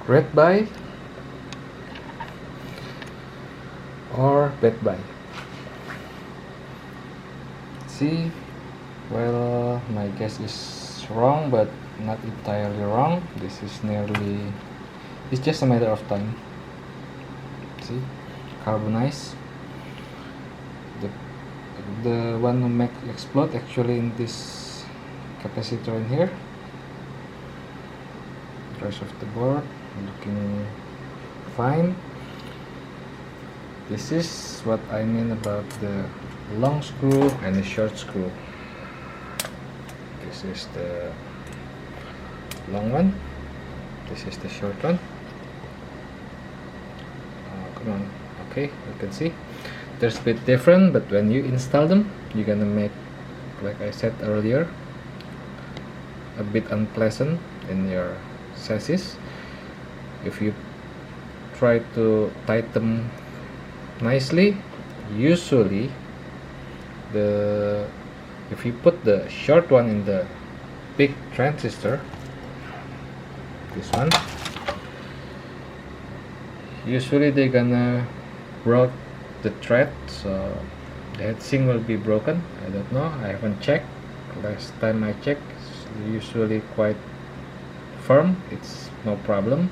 great buy or bad buy. See, well, my guess is wrong, but not entirely wrong. This is nearly, it's just a matter of time. See, carbonize. The one who make explode actually in this capacitor in here. The rest of the board looking fine. This is what I mean about the long screw and the short screw. This is the long one, this is the short one. Come on, okay, you can see there's a bit different, but when you install them, you're gonna make, like I said earlier, a bit unpleasant in your chassis. If you try to tighten them nicely, usually if you put the short one in the big transistor, this one, usually they're gonna broke the thread, so the heatsink will be broken. I don't know, I haven't checked. Last time I checked, it's usually quite firm, it's no problem.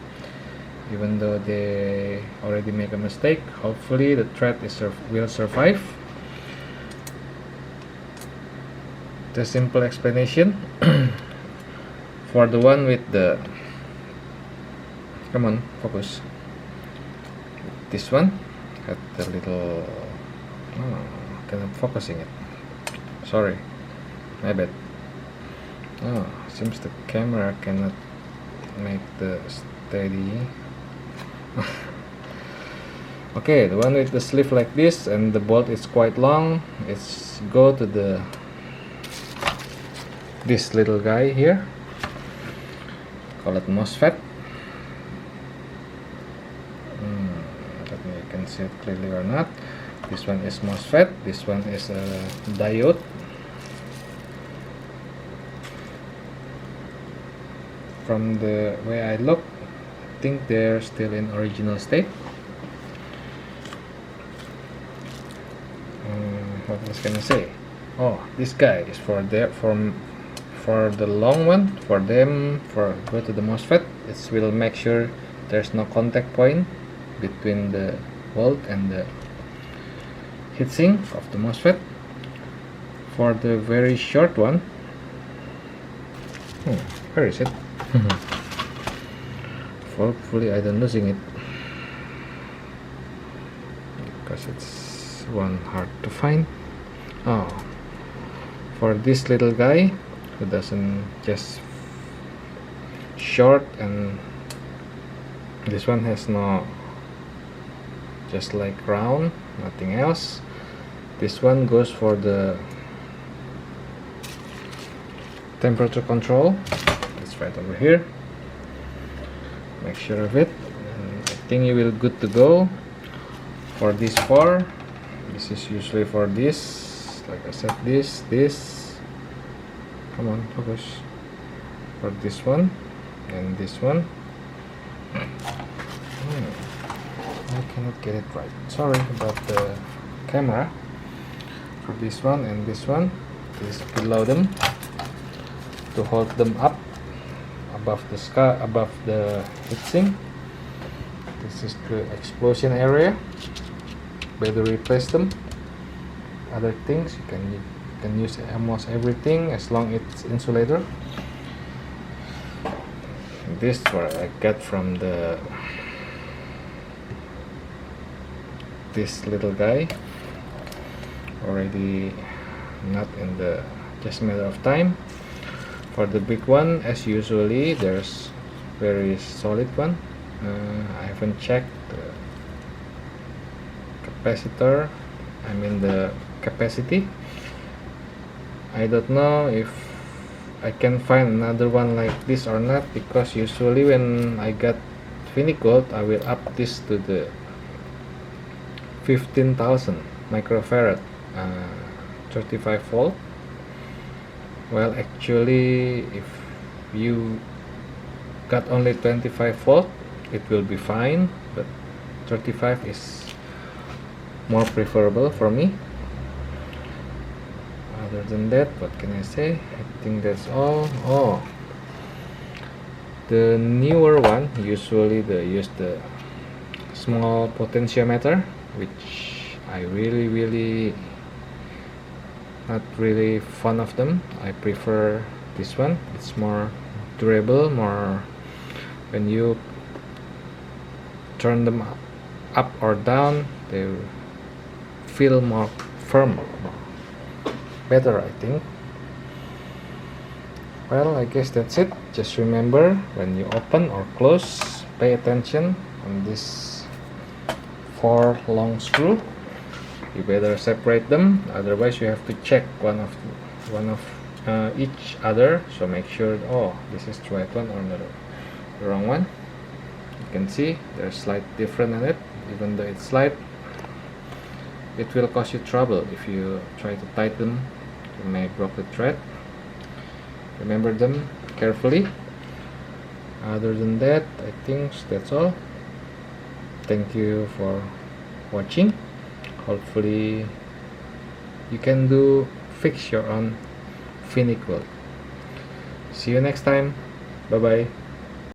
Even though they already make a mistake, hopefully the thread will survive. The simple explanation. For the one with the, come on, focus, this one had the little, cannot focusing it, sorry, my bad. Seems the camera cannot make the steady. Okay, the one with the sleeve like this and the bolt is quite long. Let's go to this little guy here, call it MOSFET. I don't know if you can see it clearly or not. This one is MOSFET, this one is a diode. From the way I look, I think they're still in original state. What was I gonna say? Oh, this guy is for the long one. For go to the MOSFET, it will make sure there's no contact point between the volt and the heatsink of the MOSFET. For the very short one, where is it? Hopefully I don't losing it, because it's one hard to find. For this little guy who doesn't just short, and this one has no, just like round, nothing else. This one goes for the temperature control. It's right over here, make sure of it, and I think you will good to go. For this this is usually for this, like I said, this, come on, focus, for this one and this one. I cannot get it right, sorry about the camera. For this one and this one, is below them to hold them up above the sky, above the heatsink. This is the explosion area. Better replace them. Other things you can use almost everything as long as it's insulator. This what I got from this little guy, already not in the, just a matter of time. For the big one, as usually, there's very solid one. I haven't checked the capacitor, I mean the capacity. I don't know if I can find another one like this or not, because usually when I got Finigold, I will up this to the 15,000 microfarad, 35 volt. Well, actually, if you got only 25 volt, it will be fine, but 35 is more preferable for me. Other than that, what can I say? I think that's all. Oh, the newer one usually they use the small potentiometer, which I really not really fond of them. I prefer this one. It's more durable, more when you turn them up or down, they feel more firm, better, I think. Well, I guess that's it. Just remember, when you open or close, pay attention on this 4 long screw. You better separate them, otherwise you have to check one of each other. So make sure, oh, this is the right one or the wrong one. You can see there's slight difference in it. Even though it's slight, it will cause you trouble if you try to tighten. You may break the thread. Remember them carefully. Other than that, I think that's all. Thank you for watching. Hopefully you can fix your own finical. See you next time. Bye bye.